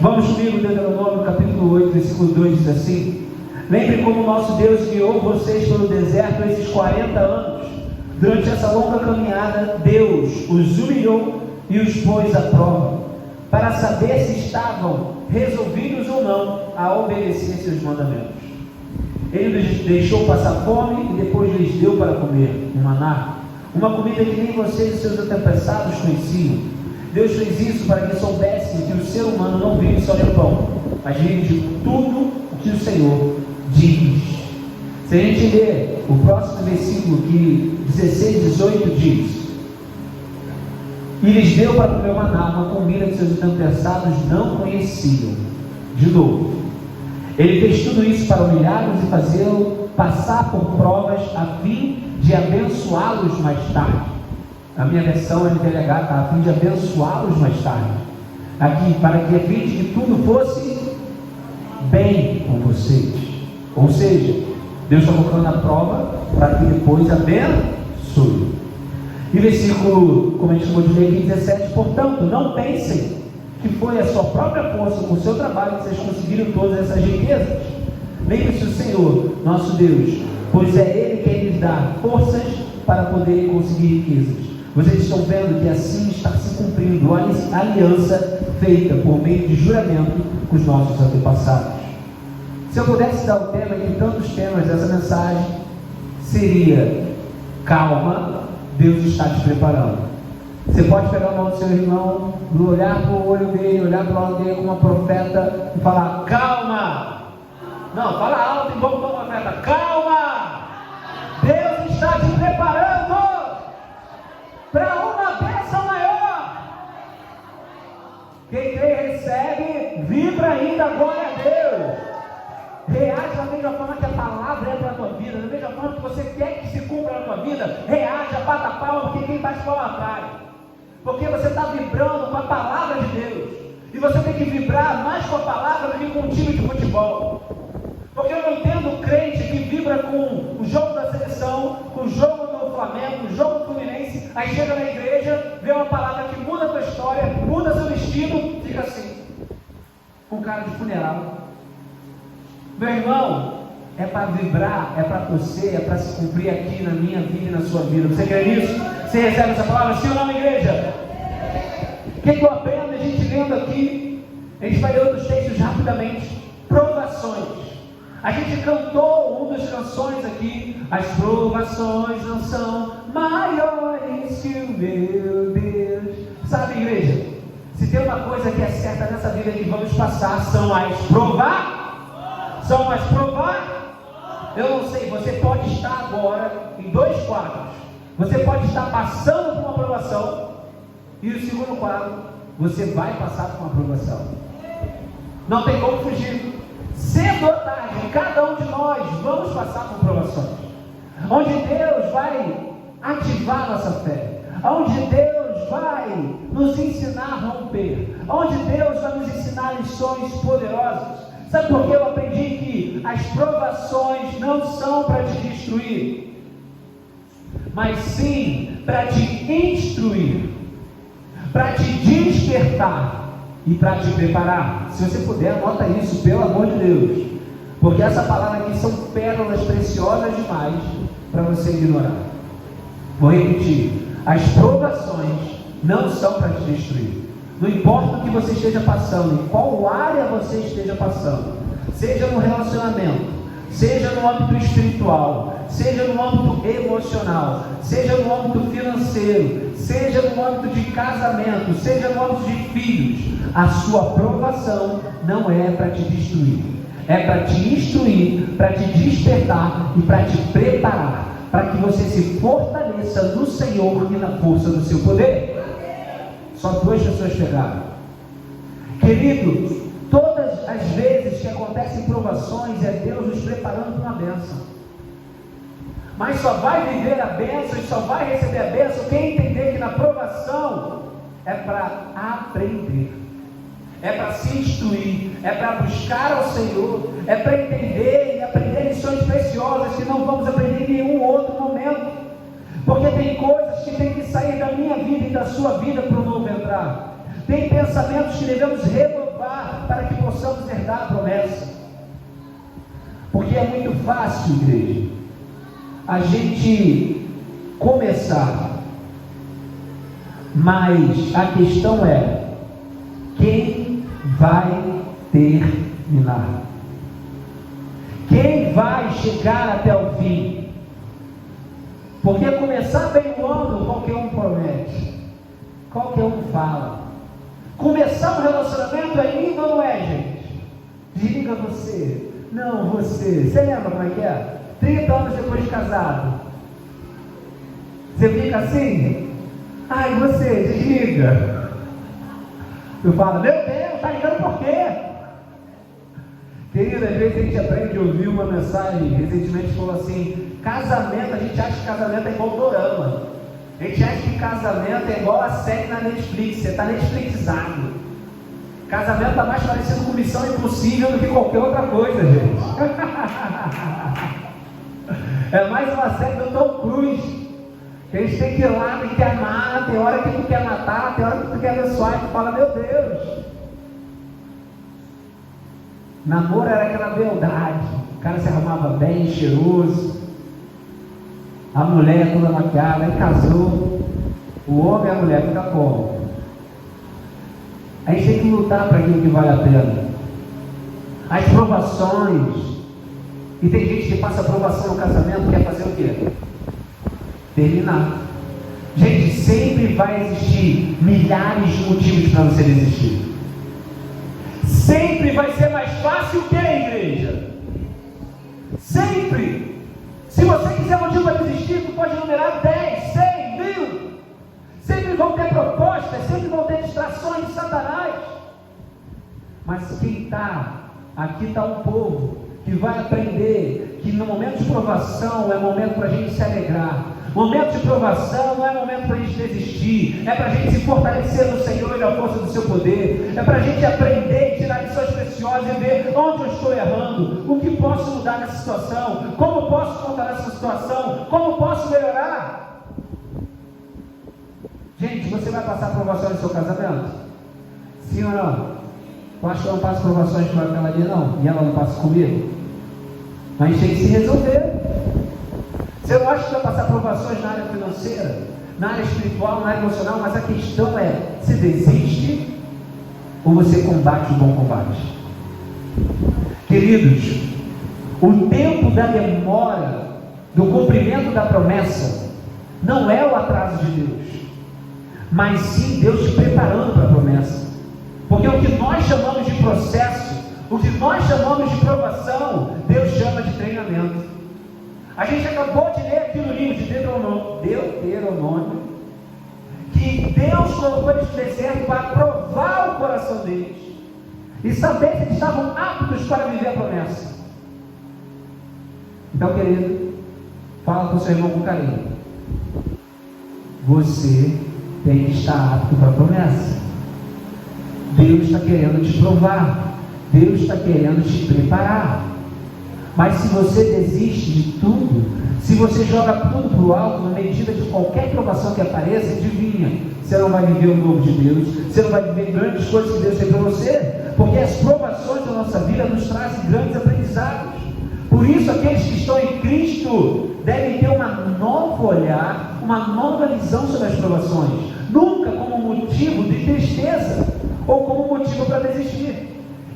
Vamos comigo, Deuteronômio capítulo 8, versículo 2, diz assim: lembre como o nosso Deus guiou vocês pelo deserto esses 40 anos. Durante essa longa caminhada, Deus os humilhou e os pôs à prova, para saber se estavam resolvidos ou não a obedecer seus mandamentos. Ele os deixou passar fome e depois lhes deu para comer um maná, uma comida que nem vocês e seus antepassados conheciam. Deus fez isso para que soubessem que o ser humano não vive só de pão, mas vive de tudo o que o Senhor diz. Se a gente ler o próximo versículo, que 16, 18 diz: e lhes deu para comer o maná, uma comida que seus antepassados não conheciam. De novo, ele fez tudo isso para humilhá-los e fazê-los passar por provas a fim de abençoá-los mais tarde. A minha versão NTLH está: a fim de abençoá-los mais tarde. Aqui, para que a fim de que tudo fosse bem com vocês. Ou seja, Deus está colocando a prova para que depois abençoe. E o versículo, como a gente chamou de ler aqui, 17: portanto, não pensem que foi a sua própria força, com o seu trabalho, que vocês conseguiram todas essas riquezas. Lembre-se do Senhor, nosso Deus, pois é Ele quem lhes dá forças para poderem conseguir riquezas. Vocês estão vendo que assim está se cumprindo a aliança feita por meio de juramento com os nossos antepassados. Se eu pudesse dar o tema, de tantos temas dessa mensagem, seria: calma, Deus está te preparando. Você pode pegar a mão do seu irmão, olhar para o olho dele, olhar para o lado dele como uma profeta e falar: calma. Não, fala alto e vamos como uma profeta: calma, Deus está te preparando para uma bênção maior. Quem crê recebe, vibra ainda, glória a Deus. Reage da mesma forma que a palavra é para a tua vida, da mesma forma que você quer que se cumpra na tua vida. Reaja, bata a palma, porque quem bate palma atrai. Porque você está vibrando com a palavra de Deus, e você tem que vibrar mais com a palavra do que com um time de futebol. Porque eu não entendo crente que vibra com o jogo da seleção, com o jogo do Flamengo, o jogo do Fluminense, aí chega na igreja, vê uma palavra que muda a tua história, muda seu destino, fica assim, com cara de funeral. Meu irmão, é para vibrar, é para torcer, é para se cumprir aqui na minha vida e na sua vida. Você crê nisso? Você recebe essa palavra, sim ou não, igreja? O que eu aprendo a gente lendo aqui? A gente vai ler outros textos rapidamente. Provações. A gente cantou uma das canções aqui: as provações não são maiores que o meu Deus. Sabe, igreja? Se tem uma coisa que é certa nessa vida que vamos passar, são as provações. São as provar. Eu não sei, você pode estar agora em dois quadros. Você pode estar passando por uma aprovação, e o segundo quadro, você vai passar por uma aprovação. Não tem como fugir. Cedo ou tarde, cada um de nós vamos passar por provações, onde Deus vai ativar nossa fé, onde Deus vai nos ensinar a romper, onde Deus vai nos ensinar lições poderosas. Sabe por que eu aprendi que as provações não são para te destruir, mas sim para te instruir, para te despertar e para te preparar? Se você puder, anota isso, pelo amor de Deus, porque essa palavra aqui são pérolas preciosas demais para você ignorar. Vou repetir: as provações não são para te destruir. Não importa o que você esteja passando, em qual área você esteja passando, seja no relacionamento, seja no âmbito espiritual, seja no âmbito emocional, seja no âmbito financeiro, seja no âmbito de casamento, seja no âmbito de filhos, a sua provação não é para te destruir, é para te instruir, para te despertar e para te preparar, para que você se fortaleça no Senhor e na força do seu poder. Só duas pessoas pegaram. Querido, todas as vezes que acontecem provações, é Deus nos preparando para uma bênção. Mas só vai viver a bênção e só vai receber a bênção quem entender que na provação é para aprender, é para se instruir, é para buscar ao Senhor, é para entender e aprender lições preciosas que não vamos aprender em nenhum outro momento. Porque tem coisas que tem que sair da minha vida e da sua vida para o novo entrar. Tem pensamentos que devemos renovar provar para que possamos herdar a promessa. Porque é muito fácil, igreja, a gente começar, mas a questão é: quem vai terminar? Quem vai chegar até o fim? Porque começar bem o ano, qualquer um promete, qualquer um fala. Começar um relacionamento é lindo ou não é, gente? Diga você. Não, você. Você lembra como é que é? 30 anos depois de casado. Você fica assim? Ai, você, desliga. Eu falo, meu Deus, tá ligando por quê? Querida, às vezes a gente aprende a ouvir uma mensagem, recentemente falou assim: casamento, a gente acha que casamento é igual dorama. A gente acha que casamento é igual a série na Netflix, você está Netflixado. Casamento está mais parecido com Missão Impossível do que qualquer outra coisa, gente. É mais uma série do Tom Cruise. Que a gente tem que ir lá, tem que amar, tem hora que tu quer matar, tem hora que tu quer abençoar, e tu fala, meu Deus. Namoro era aquela beldade, o cara se arrumava bem, cheiroso, a mulher toda maquiada, aí casou, o homem e a mulher fica como? A gente tem que lutar para aquilo que vale a pena. As provações, e tem gente que passa provação no casamento, quer fazer o quê? Terminar. Gente, sempre vai existir milhares de motivos para você desistir. Sempre vai ser mais fácil o que, igreja? Sempre. Se você quiser motivo para desistir, tu pode numerar 10, 100, 1000. Sempre vão ter propostas, sempre vão ter distrações de Satanás. Mas quem está, aqui está um povo que vai aprender que no momento de provação é momento para a gente se alegrar. Momento de provação não é momento para a gente desistir, é para a gente se fortalecer no Senhor e na força do seu poder, é para a gente aprender, tirar lições preciosas e ver onde eu estou errando, o que posso mudar nessa situação, como posso contar nessa situação, como posso melhorar. Gente, você vai passar provação no seu casamento? Sim ou não? Eu acho que eu não passo provações com aquela ali não, e ela não passa comigo. Mas a gente tem que se resolver. Você não acha que vai passar provações na área financeira, na área espiritual, na área emocional, mas a questão é, você desiste ou você combate o bom combate? Queridos, o tempo da demora do cumprimento da promessa não é o atraso de Deus, mas sim Deus te preparando para a promessa. Porque o que nós chamamos de processo, o que nós chamamos de provação, Deus chama de treinamento. A gente acabou de ler aqui no livro de Deuteronômio, que Deus colocou eles no deserto para provar o coração deles e saber se eles estavam aptos para viver a promessa. Então, querido, fala com o seu irmão com carinho. Você tem que estar apto para a promessa. Deus está querendo te provar, Deus está querendo te preparar. Mas se você desiste de tudo, se você joga tudo para o alto, na medida de qualquer provação que apareça, adivinha, você não vai viver o novo de Deus, você não vai viver grandes coisas que Deus tem para você, porque as provações da nossa vida nos trazem grandes aprendizados. Por isso, aqueles que estão em Cristo devem ter uma nova olhar, uma nova visão sobre as provações, nunca como motivo de tristeza, ou como motivo para desistir.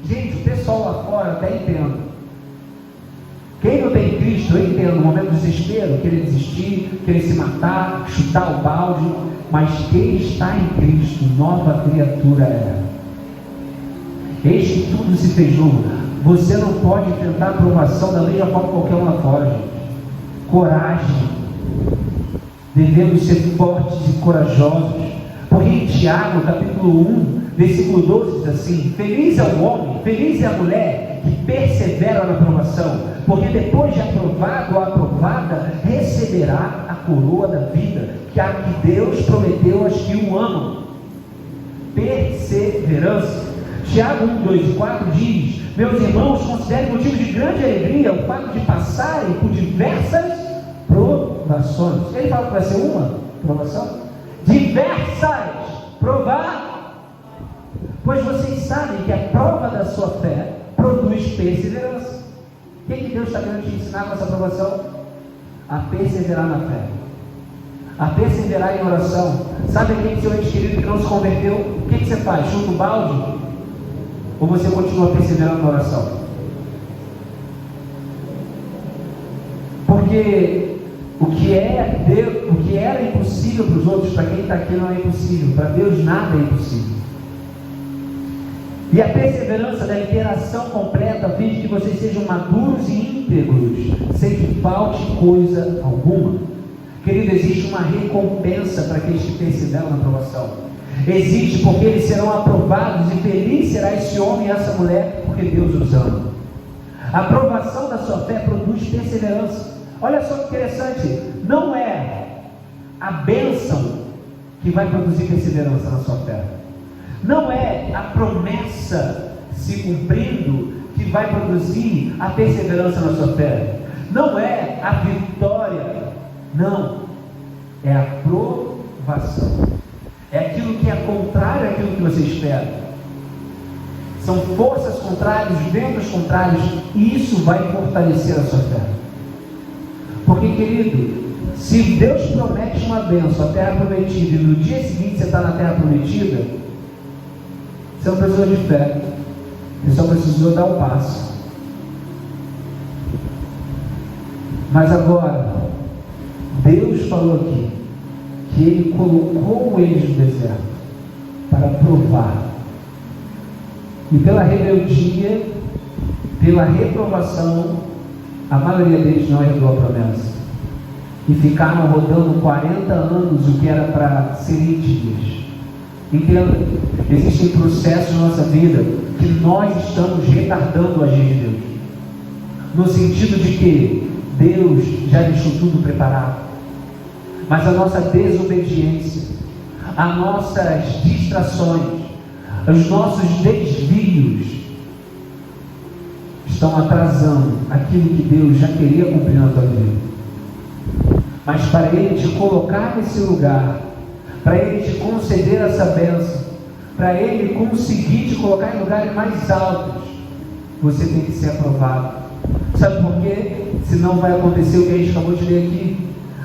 Gente, o pessoal lá fora até entendo. Quem não tem Cristo, eu entendo, no momento do desespero, querer desistir, querer se matar, chutar o balde, mas quem está em Cristo, nova criatura é. Eis que tudo se fez novo. Você não pode enfrentar a provação da mesma forma que qualquer um lá fora, gente. Coragem. Devemos ser fortes e corajosos. Porque em Tiago, capítulo 1, versículo 12, diz assim: feliz é o homem, feliz é a mulher que persevera na provação, porque depois de aprovado ou aprovada, receberá a coroa da vida, que a que Deus prometeu aos que o amam. Perseverança. Tiago 1, 2 e 4 diz: meus irmãos, considerem motivo de grande alegria o fato de passarem por diversas provações. Ele fala que vai ser uma provação? Diversas. Provar. Pois vocês sabem que a prova da sua fé produz perseverança. O que Deus está querendo te ensinar com essa aprovação? A perseverar na fé, a perseverar em oração. Sabe aquele seu ente querido que não se converteu? O que você faz? Chuta o balde? Ou você continua perseverando na oração? Porque o que era impossível para os outros, para quem está aqui não é impossível. Para Deus nada é impossível. E a perseverança deve ter ação completa, a fim de que vocês sejam maduros e íntegros, sem que falte coisa alguma. Querido, existe uma recompensa para aqueles que perseveram na aprovação. Existe, porque eles serão aprovados, e feliz será esse homem e essa mulher, porque Deus os ama. A aprovação da sua fé produz perseverança. Olha só que interessante, não é a bênção que vai produzir perseverança na sua fé. Não é a promessa se cumprindo que vai produzir a perseverança na sua fé. Não é a vitória. Não. É a provação. É aquilo que é contrário àquilo que você espera. São forças contrárias, ventos contrários. E isso vai fortalecer a sua fé. Porque, querido, se Deus promete uma bênção, a terra prometida, e no dia seguinte você está na terra prometida, você não precisou de fé, você só precisou dar o passo. Mas agora, Deus falou aqui que Ele colocou eles no deserto para provar. E pela rebeldia, pela reprovação, a maioria deles não herdou a promessa. E ficaram rodando 40 anos o que era para serem dias. Entenda, existem processos na nossa vida que nós estamos retardando o agir de Deus, no sentido de que Deus já deixou tudo preparado, mas a nossa desobediência, as nossas distrações, os nossos desvios estão atrasando aquilo que Deus já queria cumprir na tua vida. Mas para Ele te colocar nesse lugar, para Ele te conceder essa bênção, para Ele conseguir te colocar em lugares mais altos, você tem que ser aprovado. Sabe por quê? Senão vai acontecer o que a gente acabou de ler aqui.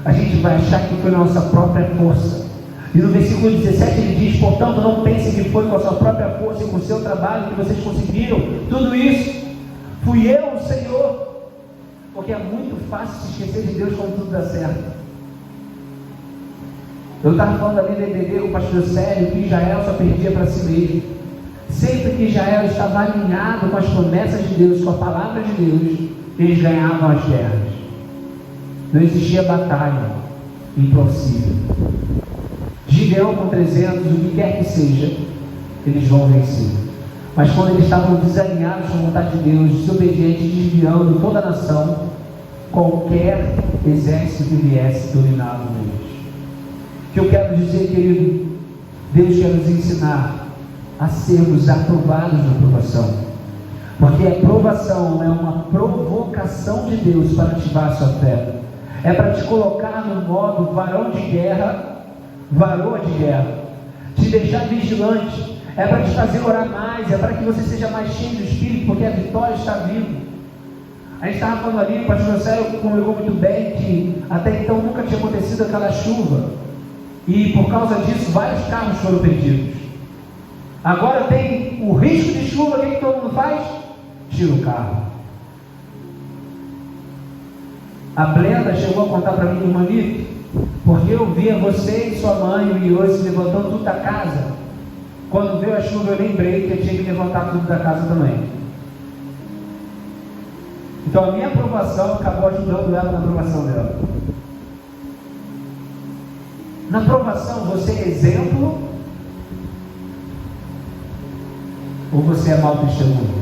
A gente vai achar que foi nossa própria força. E no versículo 17 ele diz: portanto, não pensem que foi com a sua própria força e com o seu trabalho que vocês conseguiram tudo isso. Fui eu, o Senhor. Porque é muito fácil se esquecer de Deus quando tudo dá certo. Eu estava falando ali no EBD com o pastor Célio que Israel só perdia para si mesmo. Sempre que Israel estava alinhado com as promessas de Deus, com a palavra de Deus, eles ganhavam as guerras. Não existia batalha impossível. Gideão com 300, o que quer que seja, eles vão vencer. Mas quando eles estavam desalinhados com a vontade de Deus, desobedientes, desviando toda a nação, qualquer exército que viesse dominava eles. O que eu quero dizer, querido, Deus quer nos ensinar a sermos aprovados na aprovação, porque a aprovação é uma provocação de Deus para ativar a sua fé, é para te colocar no modo varão de guerra, varoa de guerra, te deixar vigilante, é para te fazer orar mais, é para que você seja mais cheio do Espírito, porque a vitória está vindo. A gente estava falando ali, o pastor Célio comunicou muito bem que até então nunca tinha acontecido aquela chuva, e por causa disso vários carros foram perdidos. Agora tem o risco de chuva, o que todo mundo faz? Tira o carro. A Brenda chegou a contar para mim, Manito, porque eu via você e sua mãe e o Iô se levantando tudo da casa. Quando veio a chuva eu lembrei que eu tinha que levantar tudo da casa também. Então a minha aprovação acabou ajudando ela na aprovação dela. Na aprovação você é exemplo ou você é mau testemunho?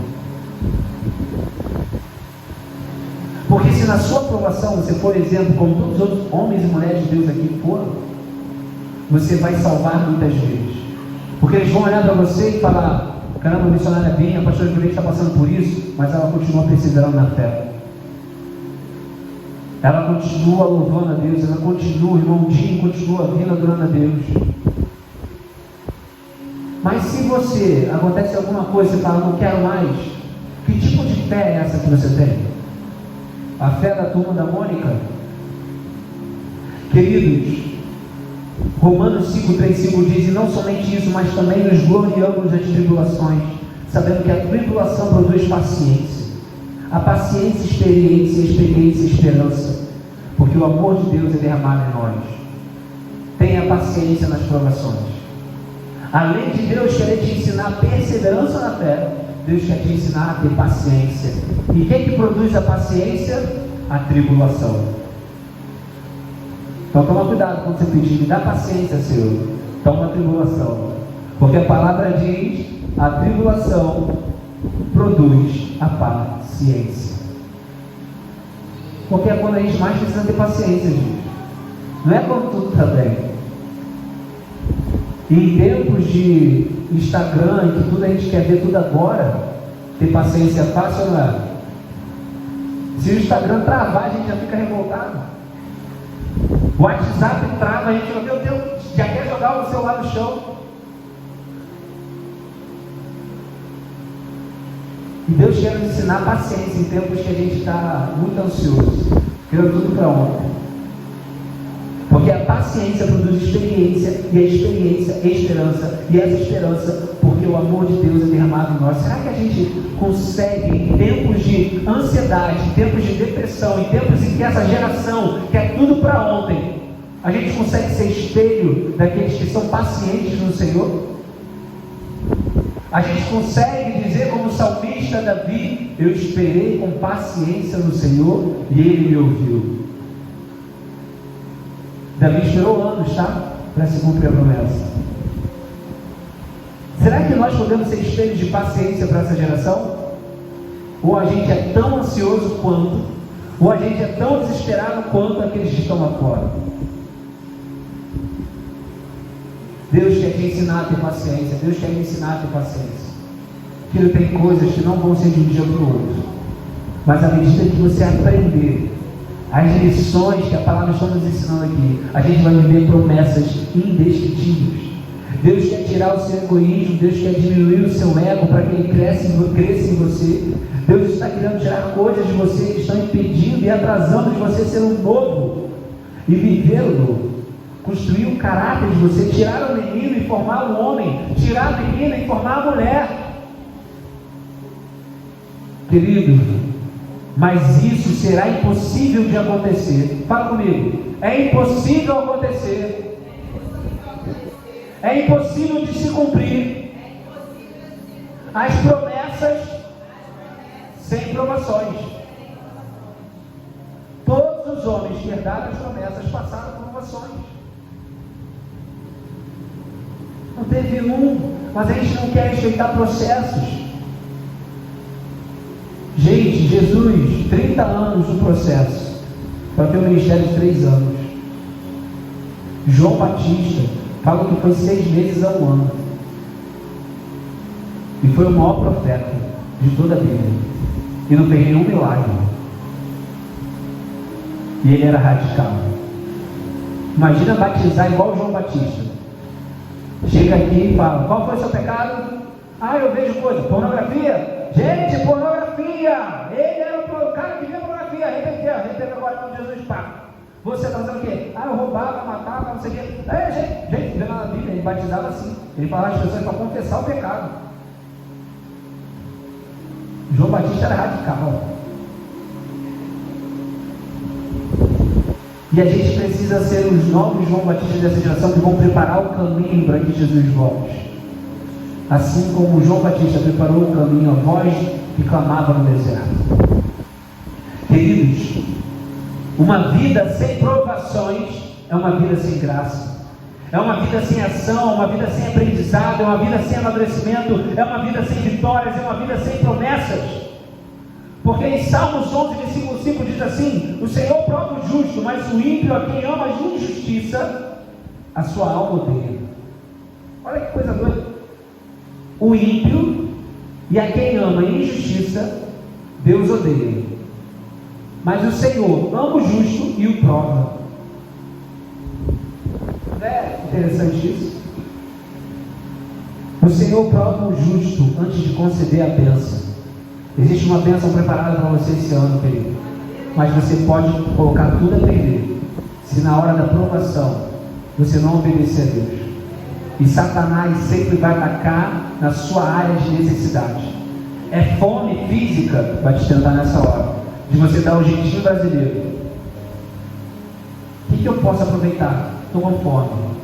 Porque se na sua aprovação você for exemplo, como todos os outros homens e mulheres de Deus aqui foram, você vai salvar muitas vezes. Porque eles vão olhar para você e falar: caramba, a missionária Binha, a pastora Juliette está passando por isso, mas ela continua perseverando na fé. Ela continua louvando a Deus, ela continua, irmão Dinho, continua vindo adorando a Deus. Mas se você, acontece alguma coisa, você fala, não quero mais, que tipo de fé é essa que você tem? A fé da turma da Mônica? Queridos, Romanos 5,3,5 diz, e não somente isso, mas também nos gloriamos das tribulações, sabendo que a tribulação produz paciência. A paciência, experiência, a experiência, esperança, porque o amor de Deus é derramado em nós. Tenha paciência nas provações. Além de Deus querer te ensinar perseverança na fé, Deus quer te ensinar a ter paciência. E quem que produz a paciência? A tribulação. Então toma cuidado quando você pedir, me dá paciência, Senhor. Toma a tribulação. Porque a palavra diz, a tribulação produz a paciência. Porque é quando a gente mais precisa ter paciência, gente. Não é quando tudo está bem. E em tempos de Instagram, em que tudo a gente quer ver tudo agora, ter paciência é fácil ou não é? Se o Instagram travar, a gente já fica revoltado. O WhatsApp trava, a gente fala, meu Deus, já quer jogar o celular no chão. E Deus quer nos ensinar paciência em tempos que a gente está muito ansioso, querendo tudo para ontem. Porque a paciência produz experiência, e a experiência, esperança, e essa esperança, porque o amor de Deus é derramado em nós. Será que a gente consegue, em tempos de ansiedade, em tempos de depressão, em tempos em que essa geração quer tudo para ontem, a gente consegue ser espelho daqueles que são pacientes no Senhor? A gente consegue dizer como o salmista Davi, eu esperei com paciência no Senhor e Ele me ouviu. Davi esperou anos, tá? Para se cumprir a promessa. Será que nós podemos ser espelhos de paciência para essa geração? Ou a gente é tão ansioso quanto, ou a gente é tão desesperado quanto aqueles que estão lá fora? Deus quer te ensinar a ter paciência. Deus quer me ensinar a ter paciência. Filho, tem coisas que não vão ser de um dia para o outro, mas à medida que você aprender as lições que a palavra está nos ensinando aqui, a gente vai viver promessas indescritíveis. Deus quer tirar o seu egoísmo, Deus quer diminuir o seu ego para que ele cresça em você. Deus está querendo tirar coisas de você que estão impedindo e atrasando de você ser um novo e viver o novo. Construir o caráter de você, tirar o menino e formar o homem, tirar a menina e formar a mulher. Querido, mas isso será impossível de acontecer. Fala comigo. É impossível acontecer. É impossível de se cumprir as promessas sem provações. Todos os homens que herdaram as promessas passaram por provações. Não teve um, mas a gente não quer respeitar processos. Gente, Jesus, 30 anos no processo, para ter um ministério de 3 anos. João Batista, fala que foi 6 meses a 1 ano. E foi o maior profeta de toda a Bíblia. E não fez nenhum milagre. E ele era radical. Imagina batizar igual João Batista. Chega aqui e fala, qual foi o seu pecado? Eu vejo coisa, pornografia. Gente, pornografia. Ele era o cara que via pornografia. Arrependeu agora em nome de Jesus, pá. Você está fazendo o quê? Eu roubava, matava, não sei o quê. Gente, vê na Bíblia, ele batizava assim. Ele falava às pessoas para confessar o pecado. João Batista era radical. E a gente precisa ser os novos João Batista dessa geração que vão preparar o caminho para que Jesus volte. Assim como João Batista preparou o caminho, a voz que clamava no deserto. Queridos, uma vida sem provações é uma vida sem graça. É uma vida sem ação, é uma vida sem aprendizado, é uma vida sem amadurecimento, é uma vida sem vitórias, é uma vida sem promessas. Porque em Salmos 11, versículo 5 diz assim: o Senhor prova o justo, mas o ímpio, a quem ama a injustiça, a sua alma odeia. Olha que coisa doida. O ímpio e a quem ama a injustiça, Deus odeia. Mas o Senhor ama o justo e o prova. Não é interessante isso? O O Senhor prova o justo antes de conceder a bênção. Existe uma bênção preparada para você esse ano, querido. Mas você pode colocar tudo a perder se na hora da provação você não obedecer a Deus. E Satanás sempre vai atacar na sua área de necessidade. É fome física, vai te tentar nessa hora, de você dar o jeitinho brasileiro. O que eu posso aproveitar? Estou com fome.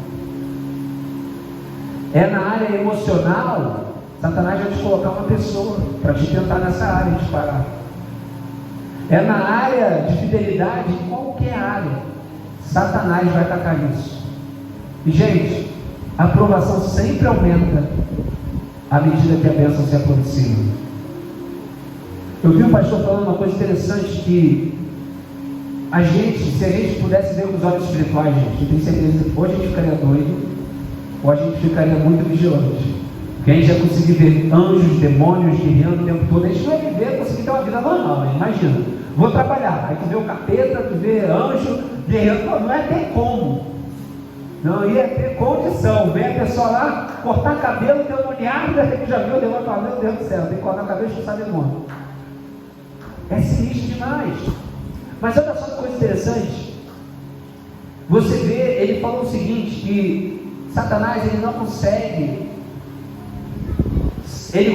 É na área emocional, Satanás vai te colocar uma pessoa para te tentar nessa área e te parar. É na área de fidelidade, em qualquer área, Satanás vai atacar isso. E gente, a aprovação sempre aumenta à medida que a bênção se aproxima. Eu vi um pastor falando uma coisa interessante, que a gente, se a gente pudesse ver com os olhos espirituais, gente, eu tenho certeza que ou a gente ficaria doido, ou a gente ficaria muito vigilante. Porque a gente ia conseguir ver anjos, demônios guerreando o tempo todo. A gente não ia viver, conseguir ter uma vida normal, né? Imagina, vou trabalhar, aí tu vê o capeta, tu vê anjo guerreando, não ia ter como. Não ia ter condição. Vem a pessoa lá, cortar cabelo, demoniado, que já viu, levanta o cabelo, Deus do céu, tem que cortar o cabelo e expulsar demônio. É sinistro demais. Mas olha só que coisa interessante. Você vê, ele falou o seguinte, que Satanás, ele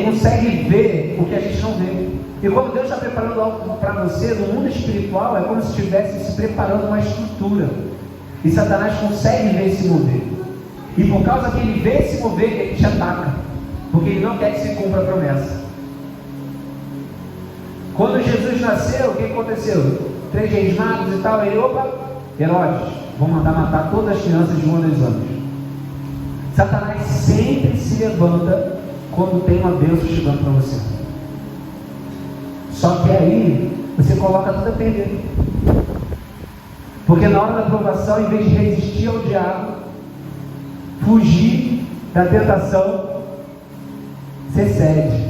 consegue ver o que a gente não vê. E quando Deus está preparando algo para você no mundo espiritual, é como se estivesse se preparando uma estrutura. E Satanás consegue ver se mover. E por causa que ele vê se mover, ele te ataca. Porque ele não quer que se cumpra a promessa. Quando Jesus nasceu, o que aconteceu? 3 reis magos e tal, ele, Herodes, vou mandar matar todas as crianças de 1 a 2 anos. Satanás sempre se levanta quando tem uma bênção chegando para você. Só que aí, você coloca tudo a perder. Porque na hora da provação, em vez de resistir ao diabo, fugir da tentação, você cede.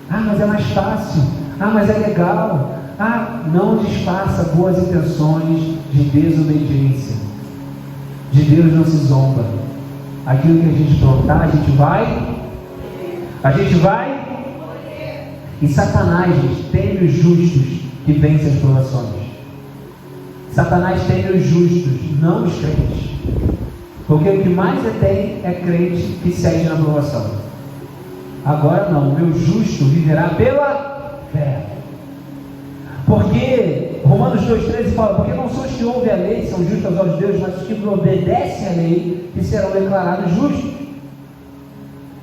Mas é mais fácil. Mas é legal. Não disfarça boas intenções de desobediência. De Deus não se zomba. Aquilo que a gente plantar, a gente vai. E Satanás, gente, teme os justos que vencem as provações. Satanás teme os justos, não os crentes. Porque o que mais tem é crente que segue na provação. Agora não, o meu justo viverá pela fé. Porque Romanos 2,13 fala: porque não são os que ouvem a lei, são justos aos olhos de Deus, mas os que obedecem à lei, que serão declarados justos.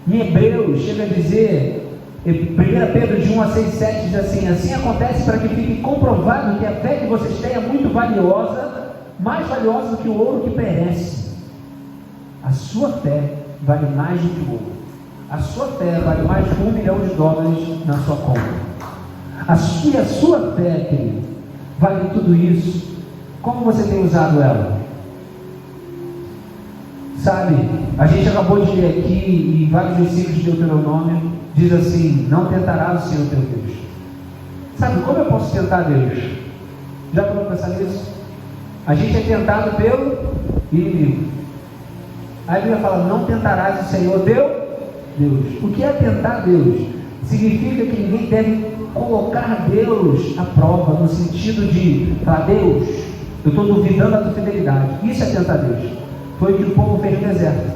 Em Hebreus chega a dizer, 1 Pedro de 1 a 6, 7 diz assim: assim acontece para que fique comprovado que a fé que vocês têm é muito valiosa, mais valiosa do que o ouro que perece. A sua fé vale mais do que o ouro. A sua fé vale mais de $1 milhão na sua conta. A sua fé, querido, vale tudo isso. Como você tem usado ela? Sabe, a gente acabou de ler aqui, em vários versículos de Deuteronômio, diz assim: não tentarás o Senhor teu Deus. Sabe, como eu posso tentar Deus? Já parou para pensar nisso? A gente é tentado pelo inimigo. Aí a Bíblia fala: não tentarás o Senhor teu Deus. O que é tentar Deus? Significa que ninguém deve colocar Deus à prova, no sentido de falar: Deus, eu estou duvidando da tua fidelidade. Isso é tentar Deus. Foi o que o povo fez no deserto.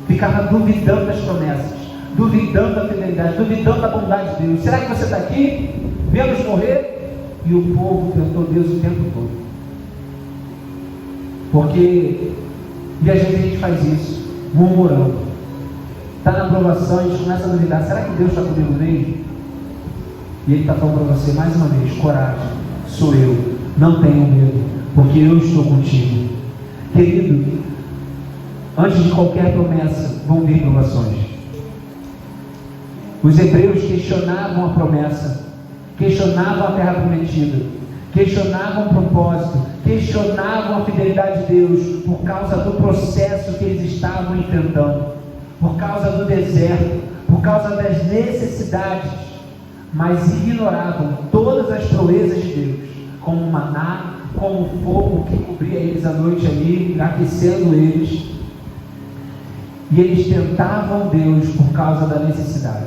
Ficava duvidando das promessas, duvidando da fidelidade, duvidando da bondade de Deus. Será que você está aqui, vendo-os morrer? E o povo tentou Deus o tempo todo. Porque, e às vezes a gente faz isso, murmurando. Está na aprovação, a gente começa a duvidar: será que Deus está comigo mesmo? E Ele está falando para você mais uma vez: coragem, sou eu, não tenho medo, porque eu estou contigo. Querido, antes de qualquer promessa, vão vir provações. Os hebreus questionavam a promessa, questionavam a terra prometida, questionavam o propósito, questionavam a fidelidade de Deus, por causa do processo que eles estavam enfrentando, por causa do deserto, por causa das necessidades, mas ignoravam todas as proezas de Deus, como o maná, como o fogo que cobria eles à noite ali, aquecendo eles. E eles tentavam Deus por causa da necessidade.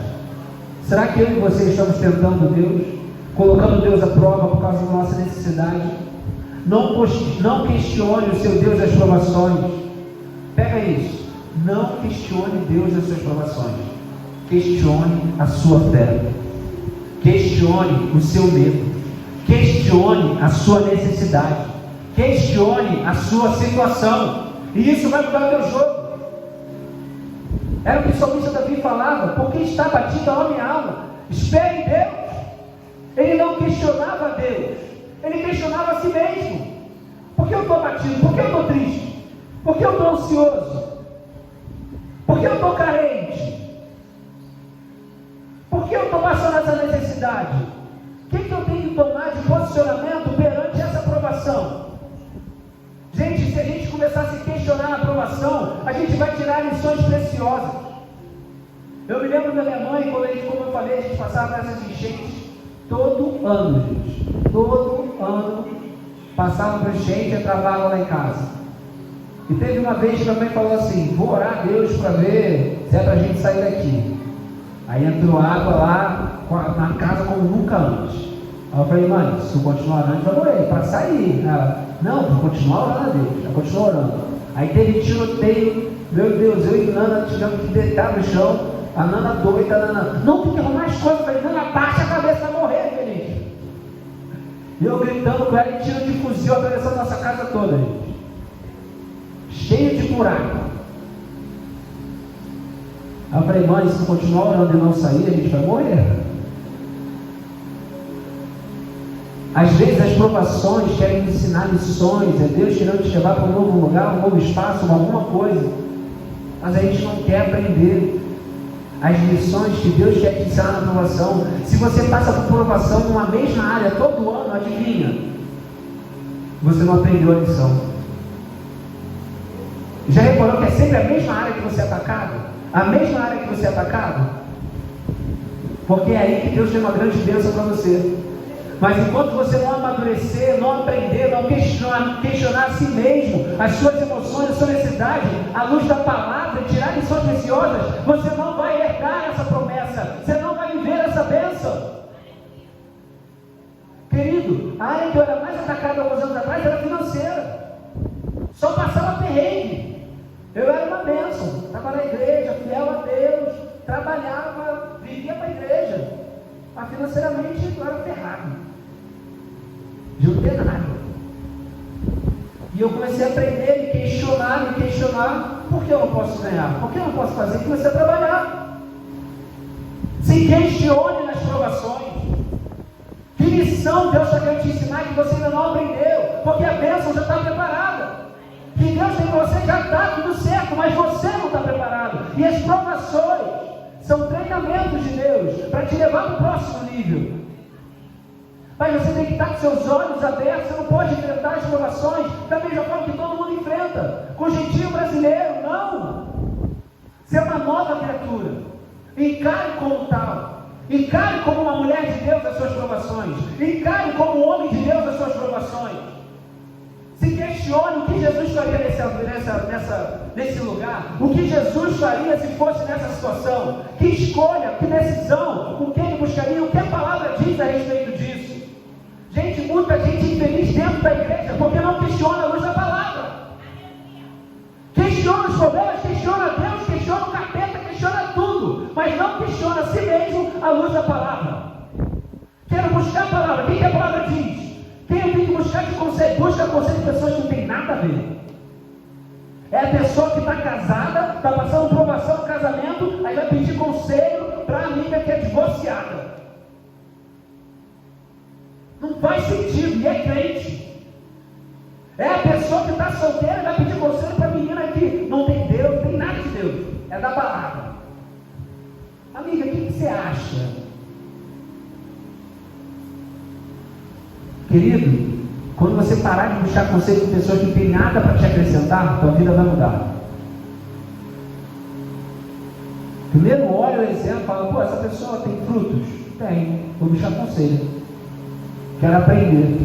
Será que eu e você estamos tentando Deus? Colocando Deus à prova por causa da nossa necessidade? Não questione o seu Deus das provações. Pega isso. Não questione Deus das suas provações. Questione a sua fé. Questione o seu medo. Questione a sua necessidade. Questione a sua situação. E isso vai mudar o teu jogo. Era o que o salmista Davi falava: porque está batida a minha alma, espere em Deus. Ele não questionava Deus, ele questionava a si mesmo. Por que eu estou batido? Por que eu estou triste? Por que eu estou ansioso? Por que eu estou carente? Por que eu estou passando essa necessidade? O que eu tenho que tomar de posicionamento perante essa aprovação? Gente, se a gente começar a se questionar na aprovação, a gente vai tirar lições preciosas. Eu me lembro da minha mãe, quando como eu falei, a gente passava nessas enchentes todo ano, gente. Todo ano passava por enchente e entrava lá em casa. E teve uma vez que minha mãe falou assim: vou orar a Deus para ver se é para a gente sair daqui. Aí entrou água lá na casa como nunca antes. Aí eu falei: mãe, se eu continuar orando, vai morrer, para sair. Ela: não, vou continuar orando a Deus. Ela continuou orando. Aí teve tiroteio. Meu Deus, eu e Nana tivemos que deitar no chão. A Nana doida, a Nana: não, tem que arrumar as coisas. Eu falei: Nana, baixa a cabeça, vai morrer, feliz. E eu gritando com ela, e tiro de fuzil atravessando a nossa casa toda, gente. Cheio de buraco. Aí eu falei: mãe, se eu continuar orando e não sair, a gente vai morrer. Às vezes as provações querem ensinar lições, é Deus querendo te levar para um novo lugar, um novo espaço, alguma coisa, mas a gente não quer aprender as lições que Deus quer te ensinar na provação. Se você passa por provação numa mesma área todo ano, adivinha? Você não aprendeu a lição. Já reparou que é sempre a mesma área que você é atacado? A mesma área que você é atacado? Porque é aí que Deus tem uma grande bênção para você. Mas enquanto você não amadurecer, não aprender, não questionar a si mesmo, as suas emoções, a sua necessidade, à luz da palavra, tirar lições preciosas, você não vai herdar essa promessa, você não vai viver essa bênção. Querido, a área que eu era mais atacado há alguns anos atrás era financeira. Só passava perrengue. Eu era uma bênção, estava na igreja, fiel a Deus, trabalhava, vivia para a igreja, mas financeiramente eu era ferrado. De não ter nada. E eu comecei a aprender, me questionar, por que eu não posso ganhar? Por que eu não posso fazer? E comecei a trabalhar. Se questione nas provações. Que lição Deus está querendo te ensinar que você ainda não aprendeu? Porque a bênção já está preparada. Que Deus tem para você já está tudo certo, mas você não está preparado. E as provações são treinamentos de Deus para te levar para o próximo nível. Mas você tem que estar com seus olhos abertos. Você não pode enfrentar as provações da mesma forma que todo mundo enfrenta, com o jeitinho brasileiro. Não! Você é uma nova criatura. Encare como tal. Encare como uma mulher de Deus as suas provações. Encare como um homem de Deus as suas provações. Se questione o que Jesus faria nesse lugar. O que Jesus faria se fosse nessa situação. Que escolha, que decisão, com quem ele buscaria, o que a palavra diz a respeito disso. Gente, muita gente infeliz dentro da igreja porque não questiona a luz da palavra. Questiona os problemas, questiona Deus, questiona o capeta, questiona tudo, mas não questiona a si mesmo à luz da palavra. Quero buscar a palavra. O que a palavra diz? Quem eu tenho que buscar de conselho? Busca conselho de pessoas que não tem nada a ver. É a pessoa que está casada, está passando provação no casamento, aí vai pedir conselho para a amiga que é divorciada. Não faz sentido, e é crente. É a pessoa que está solteira e vai pedir conselho para a menina que não tem Deus, não tem nada de Deus, é da balada. Amiga, o que você acha? Querido, quando você parar de buscar conselho de pessoas que não tem nada para te acrescentar, tua vida vai mudar. Primeiro olha o exemplo e fala: pô, essa pessoa tem frutos? Tem, vou buscar conselho. Quero aprender.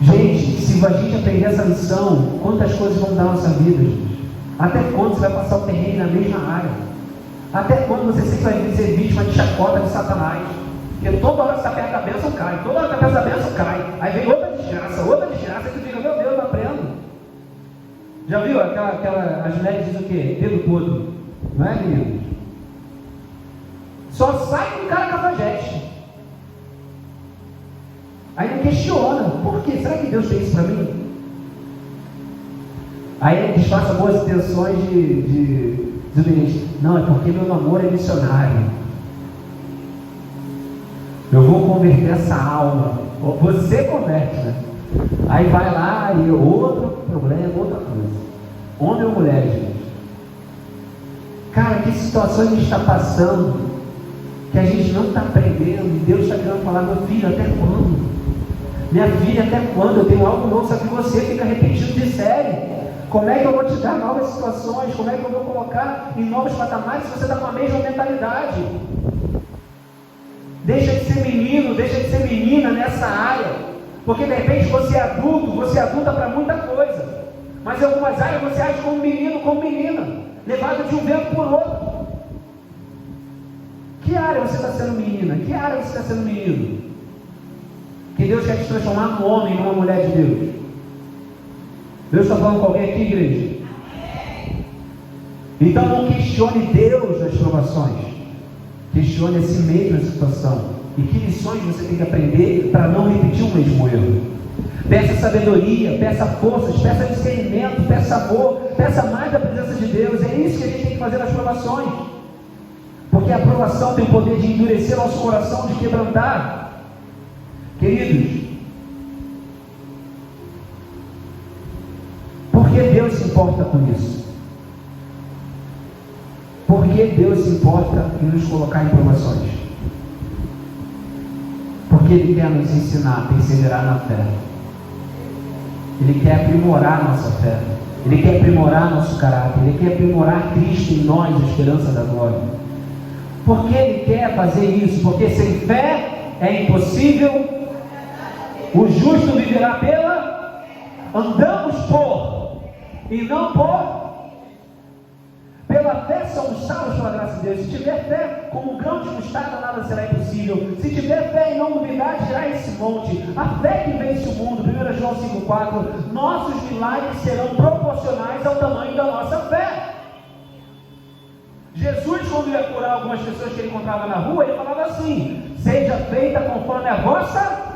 Gente, se a gente aprender essa lição, quantas coisas vão dar na nossa vida, gente? Até quando você vai passar o terreno na mesma área? Até quando você sempre vai ser vítima de chacota de Satanás? Porque toda hora que você está perto da bênção cai, toda hora que está perto da bênção cai. Aí vem outra desgraça, e tu fica, meu Deus, não aprendo. Já viu as mulheres dizem o quê? Dedo todo. Não é, menino? Só sai com cara cafajeste. Aí não questiona, por quê? Será que Deus fez isso para mim? Aí ele disfarça boas intenções de desobediência. Não, é porque meu namoro é missionário. Eu vou converter essa alma. Você converte, né? Aí vai lá e outro problema, outra coisa. Homem ou mulher, gente? Cara, que situação a gente está passando que a gente não está aprendendo, e Deus está querendo falar, meu filho, até quando? Minha filha, até quando? Eu tenho algo novo, só que você fica repetindo de série. Como é que eu vou te dar novas situações? Como é que eu vou colocar em novos patamares se você está com a mesma mentalidade? Deixa de ser menino, deixa de ser menina nessa área, porque de repente você é adulto, você é adulta para muita coisa, mas em algumas áreas você age como menino, como menina, levado de um vento por outro. Que área você está sendo menina? Que área você está sendo menino? Que Deus quer te transformar num homem, numa mulher de Deus. Deus está falando com alguém aqui, igreja? Então não questione Deus nas provações. Questione a si mesmo na situação. E que lições você tem que aprender para não repetir o mesmo erro. Peça sabedoria, peça forças, peça discernimento, peça amor, peça mais da presença de Deus. É isso que a gente tem que fazer nas provações. Porque a aprovação tem o poder de endurecer nosso coração, de quebrantar. Queridos, por que Deus se importa com isso? Por que Deus se importa em nos colocar em provações? Porque Ele quer nos ensinar a perseverar na fé. Ele quer aprimorar nossa fé. Ele quer aprimorar nosso caráter. Ele quer aprimorar Cristo em nós, a esperança da glória. Por que Ele quer fazer isso? Porque sem fé é impossível. O justo viverá pela. Andamos por e não por. Pela fé somos salvos pela graça de Deus. Se tiver fé, como um grão de mostarda, nada será impossível. Se tiver fé e não duvidar, dirá esse monte. A fé que vence o mundo, 1 João 5,4. Nossos milagres serão proporcionais ao tamanho da nossa fé. Jesus, quando ia curar algumas pessoas que ele encontrava na rua, ele falava assim: seja feita conforme a vossa.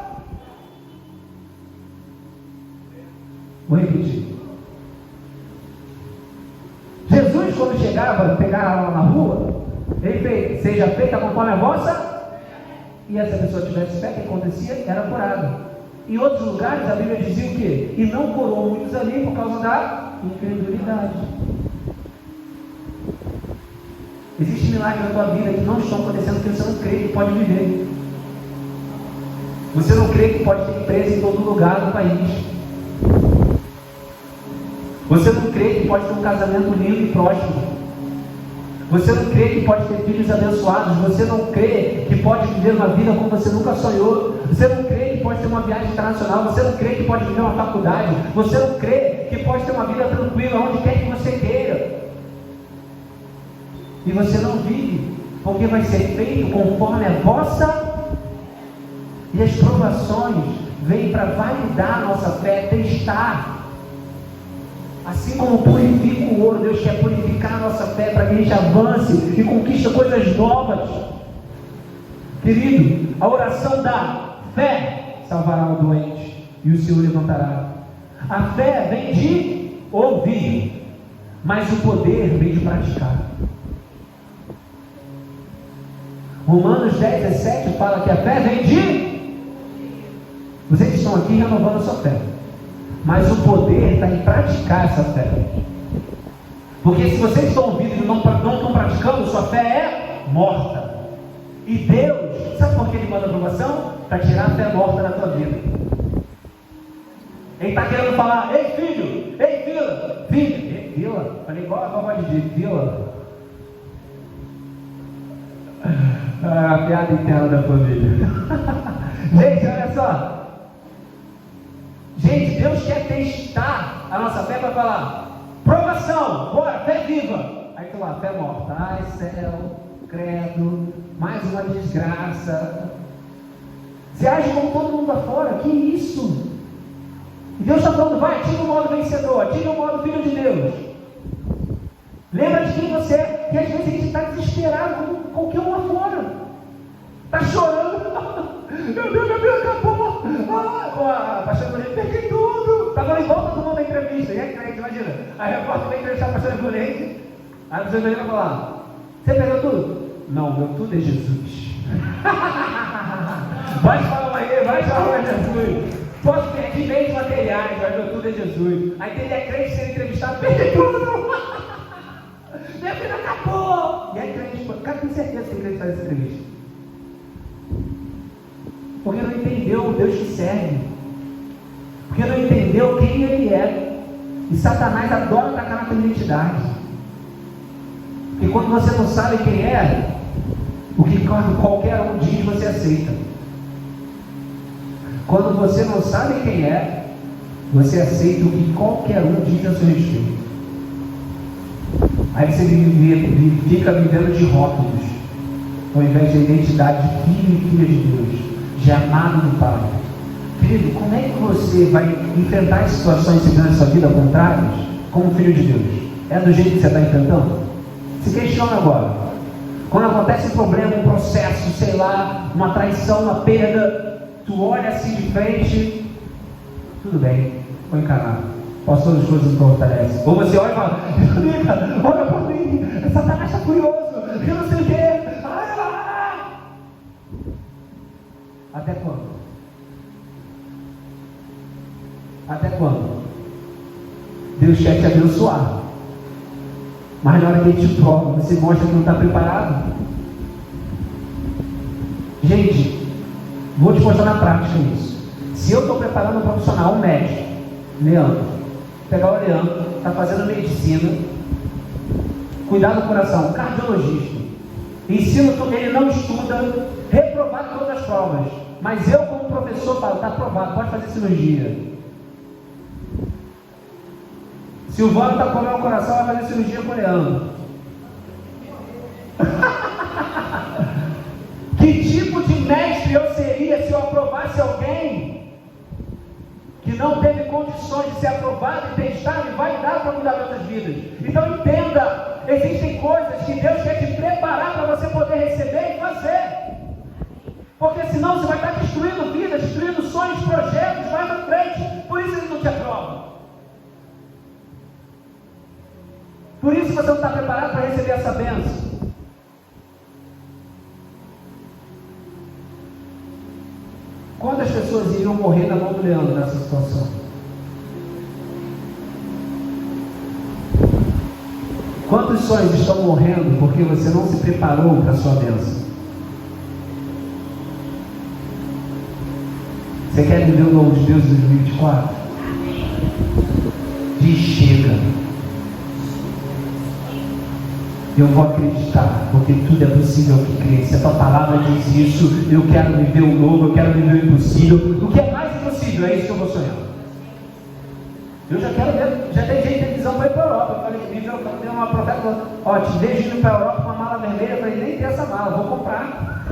Vou repetir. Jesus, quando chegava, pegava ela na rua, ele fez: seja feita conforme a vossa. E essa pessoa tivesse fé, o que acontecia? Era curada. Em outros lugares, a Bíblia dizia o quê? E não curou muitos ali por causa da incredulidade. Existe milagre na tua vida que não estão acontecendo porque você não crê que pode viver. Você não crê que pode ter empresa em todo lugar do país. Você não crê que pode ter um casamento lindo e próspero. Você não crê que pode ter filhos abençoados. Você não crê que pode viver uma vida como você nunca sonhou. Você não crê que pode ter uma viagem internacional. Você não crê que pode viver uma faculdade. Você não crê que pode ter uma vida tranquila onde quer que você queira. E você não vive, porque vai ser feito conforme a vossa. E as provações vêm para validar a nossa fé, testar. Assim como purifica o ouro, Deus quer purificar a nossa fé para que a gente avance e conquiste coisas novas. Querido, a oração da fé salvará o doente e o Senhor levantará. A fé vem de ouvir, mas o poder vem de praticar. Romanos 10:17 fala que a fé vem de. Vocês estão aqui renovando a sua fé, mas o poder está em praticar essa fé. Porque se vocês estão ouvindo e não estão praticando, sua fé é morta. E Deus, sabe por que Ele manda a aprovação? Para tirar a fé morta da tua vida. Ele está querendo falar: ei filho, ei vila, filho, ei vila. Falei igual a vovó de vila. A piada interna da família. Gente, olha só. Gente, Deus quer testar a nossa fé para falar: Provação, bora, fé viva. Aí tu lá, fé morta. Ai, céu, credo, mais uma desgraça. Você age como todo mundo lá fora, que isso? E Deus está falando, vai, ativa o modo vencedor, ativa o modo filho de Deus. Lembra de quem você é, que às vezes a gente está desesperado com qualquer um lá fora. Está chorando. Meu Deus, acabou. Pastor Bonito, perdi tudo. Estava em volta do mundo da entrevista. E aí, crente, imagina. A repórter vai entrevistar o pastor Bonito. Aí o pastor Bonito vai falar, você perdeu tudo? Não, meu tudo é Jesus. Vai falar aí, vai falar Jesus. Posso perder bens materiais, mas meu tudo é Jesus. Aí ele é crente ser entrevistado, perdi tudo. Minha vida acabou. E aí crente, cara, tem certeza que crente faz essa entrevista? Porque não entendeu o Deus que serve. Porque não entendeu quem ele é. E Satanás adora atacar na tua identidade. Porque quando você não sabe quem é, o que qualquer um diz, você aceita. Quando você não sabe quem é, você aceita o que qualquer um diz a seu respeito. Aí você fica vivendo de rótulos, ao invés de identidade de filho e filha de Deus, de amado do Pai. Querido, como é que você vai enfrentar as situações na sua vida contrárias como filho de Deus? É do jeito que você está enfrentando? Se questiona agora. Quando acontece um problema, um processo, sei lá, uma traição, uma perda, tu olha assim de frente, tudo bem, vou encarar. Pastor, as coisas não fortalecem. Ou você olha e fala, olha por mim, Satanás está curioso, eu não sei o que. Até quando? Até quando? Deus quer te abençoar, mas na hora que Ele te prova, você mostra que não está preparado. Gente, vou te mostrar na prática isso. Se eu estou preparando um profissional, um médico, Leandro, pegar o Leandro, está fazendo medicina, cuidar do coração, cardiologista, ensino que ele não estuda, reprovado todas as provas, mas eu como professor falo, está aprovado, pode fazer cirurgia. Silvano está com o meu coração, vai fazer cirurgia com o Leandro. Que tipo de mestre eu seria se eu aprovasse alguém que não teve condições de ser aprovado e testado e vai dar para cuidar das outras vidas? Então entenda, existem coisas que Deus quer te preparar para você poder receber e fazer, porque senão você vai estar destruindo vidas, destruindo sonhos, projetos mais à frente. Por isso Ele não te aprova, por isso você não está preparado para receber essa bênção. Quantas pessoas iriam morrer na mão do Leandro nessa situação? Quantos sonhos estão morrendo porque você não se preparou para a sua bênção? Você quer viver o novo de Deus em 2024? Diz chega. Eu vou acreditar, porque tudo é possível que crê. Se a tua palavra diz isso, eu quero viver o novo, eu quero viver o impossível. O que é mais impossível, é isso que eu vou sonhar. Eu já quero ver, já tem gente que tem visão para ir para a Europa. Eu falei, eu tenho uma profeta, ó, te vejo indo para a Europa com uma mala vermelha. Eu falei, nem tem essa mala, vou comprar.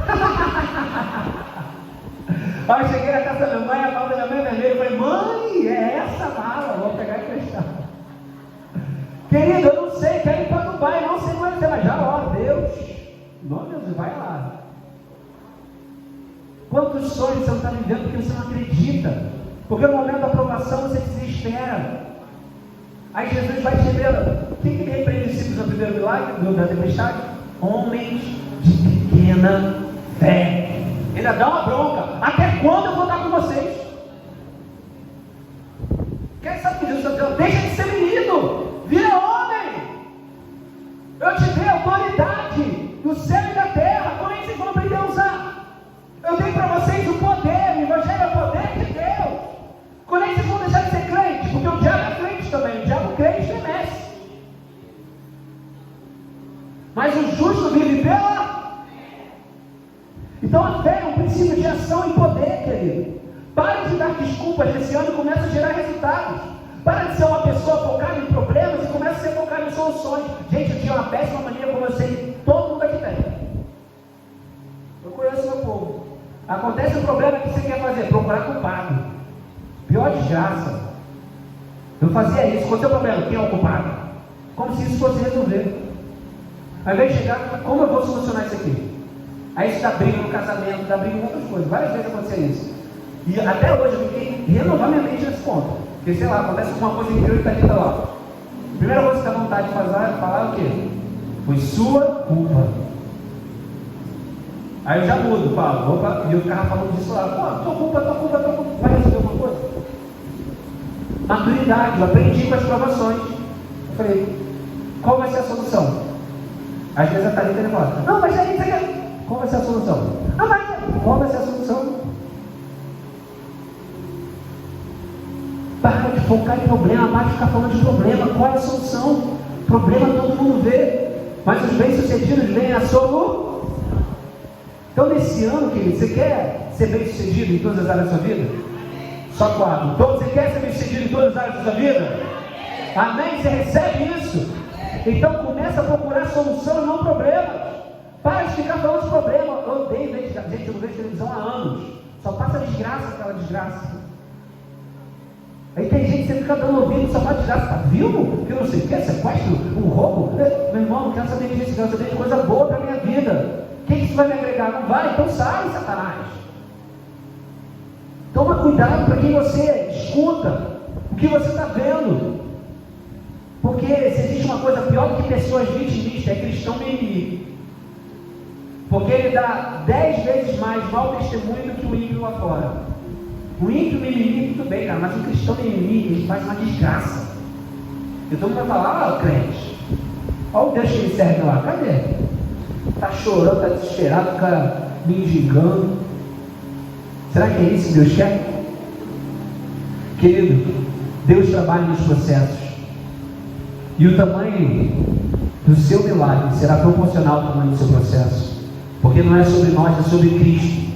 Aí eu cheguei na casa da minha mãe, a mala da minha mãe é vermelha. Eu falei, mãe, é essa mala, vou pegar e prestar. Querido, eu não sei, quero ir para Dubai, não sei quando você vai, já ora, Deus, não, Deus, vai lá. Quantos sonhos você não está vivendo porque você não acredita? Porque no momento da aprovação você desespera. Aí Jesus vai te revelar. O que ele repreende os discípulos no primeiro milagre da tempestade? Homens de pequena fé. Ele dá uma bronca. Até quando eu vou estar com vocês? Quem sabe que Jesus está dizendo? Deixa de ser menino. Vira homem! Eu te dei autoridade no céu e na terra, como é que vocês vão aprender a usar? Eu dei para vocês o poder, o evangelho é o poder de Deus. Quando é que vocês vão deixar de ser crente? Porque o diabo é crente também, o diabo crê e estremece. Mas o justo vive pela. Então a fé é um princípio de ação e poder, querido. Pare de dar desculpas nesse ano e comece a gerar resultados. Para de ser uma pessoa focada em problemas e comece as soluções. Gente, eu tinha uma péssima mania, como eu sei, todo mundo aqui tem. Eu conheço meu povo. Acontece um problema que você quer fazer, procurar culpado. Pior desgraça. Eu fazia isso. Quando tem um problema, quem é o culpado? Como se isso fosse resolver. Ao invés de chegar, como eu vou solucionar isso aqui? Aí isso dá briga no casamento, dá briga em outras coisas. Várias vezes aconteceu isso. E até hoje eu fiquei renovar minha mente nesse ponto. Porque, sei lá, acontece alguma coisa incrível que está aqui lá. Primeira coisa que dá vontade de falar é o quê? Foi sua culpa. Aí eu já mudo, falo, opa, e eu ficava falando disso lá. Pô, tua culpa. Vai resolver alguma coisa? Maturidade, eu aprendi com as provações. Eu falei, qual vai ser a solução? Às vezes a Thalita fala, não, mas aí, qual vai ser a solução? Não, mas qual vai ser a solução? Para de focar em problema, para de ficar falando de problema. Qual é a solução? Problema todo mundo vê, mas os bem-sucedidos veem a solução. Então, nesse ano, querido, você quer ser bem-sucedido em todas as áreas da sua vida? Só 4. Então, você quer ser bem-sucedido em todas as áreas da sua vida? Amém? Você recebe isso? Então, começa a procurar solução e não problemas. Para de ficar falando de problema. Eu odeio, gente, eu não vejo televisão há anos. Só passa desgraça, aquela desgraça. Aí tem gente que você fica dando ouvido, só faz desgraça. Tá vivo? Que eu não sei o que, sequestro, um roubo. Meu irmão, não quero saber disso, quero saber de coisa boa para a minha vida. O que isso vai me agregar? Não vai? Então sai, Satanás. Toma cuidado para quem você escuta, o que você está vendo. Porque se existe uma coisa pior do que pessoas vitimistas, é cristão mimimi. Porque ele dá 10 vezes mais mau testemunho do que o ímpio lá fora. O ímpio mimimi, tudo bem, cara, mas o cristão mimimi, ele faz uma desgraça. E todo mundo vai falar, crente, olha o Deus que ele serve lá, cadê? Está chorando, está desesperado, fica mendigando. Será que é isso que Deus quer? Querido, Deus trabalha nos processos. E o tamanho do seu milagre será proporcional ao tamanho do seu processo. Porque não é sobre nós, é sobre Cristo.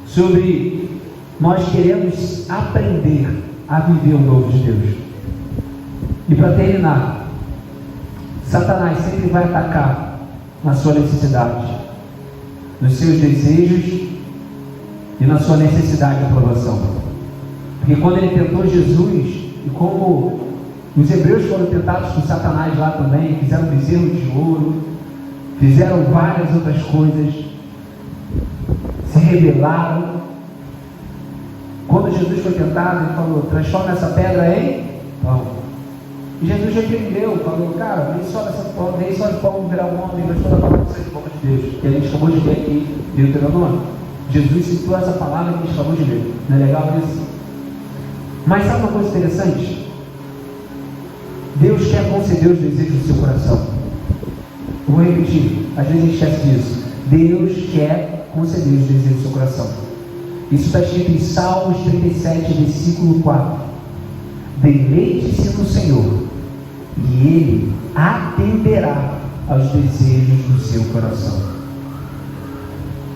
Sobre nós queremos aprender a viver o novo de Deus. E para terminar, Satanás sempre vai atacar na sua necessidade, nos seus desejos e na sua necessidade de aprovação. Porque quando ele tentou Jesus, e como os hebreus foram tentados por Satanás lá também, fizeram bezerro de ouro, fizeram várias outras coisas, se rebelaram. Quando Jesus foi tentado, ele falou, transforma essa pedra em pão. E Jesus repreendeu, falou, cara, nem só de pão virar um homem, mas toda a palavra que sai de boca de Deus. Que a gente acabou de ver aqui, Deuteronômio. Jesus citou essa palavra que a gente acabou de ver. Não é legal isso? Mas sabe uma coisa interessante? Deus quer conceder os desejos do seu coração. Eu vou repetir, às vezes a gente esquece disso. Deus quer conceder os desejos do seu coração. Isso está escrito em Salmos 37, versículo 4. Deleite-se no Senhor, e Ele atenderá aos desejos do seu coração.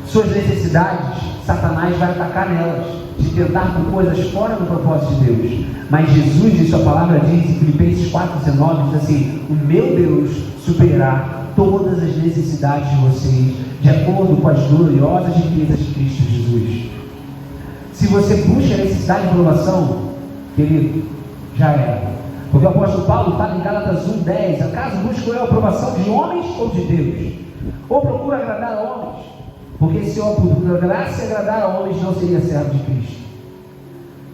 Suas necessidades, Satanás vai atacar nelas, te tentar com coisas fora do propósito de Deus. Mas Jesus, em sua palavra, diz em Filipenses 4,19, diz assim: o meu Deus suprirá todas as necessidades de vocês, de acordo com as gloriosas riquezas de Cristo Jesus. Se você busca a necessidade de aprovação, querido, já era. Porque o apóstolo Paulo fala em Gálatas 1,10: acaso busco eu a aprovação de homens ou de Deus? Ou procuro agradar a homens? Porque se eu procurasse agradar a homens, não seria servo de Cristo.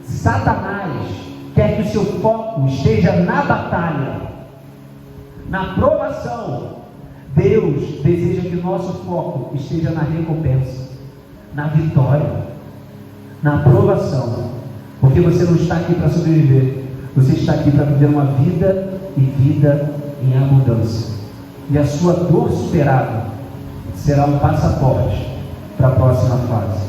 Satanás quer que o seu foco esteja na batalha, na provação. Deus deseja que o nosso foco esteja na recompensa, na vitória, na aprovação. Porque você não está aqui para sobreviver, você está aqui para viver uma vida e vida em abundância. E a sua dor superada será um passaporte para a próxima fase.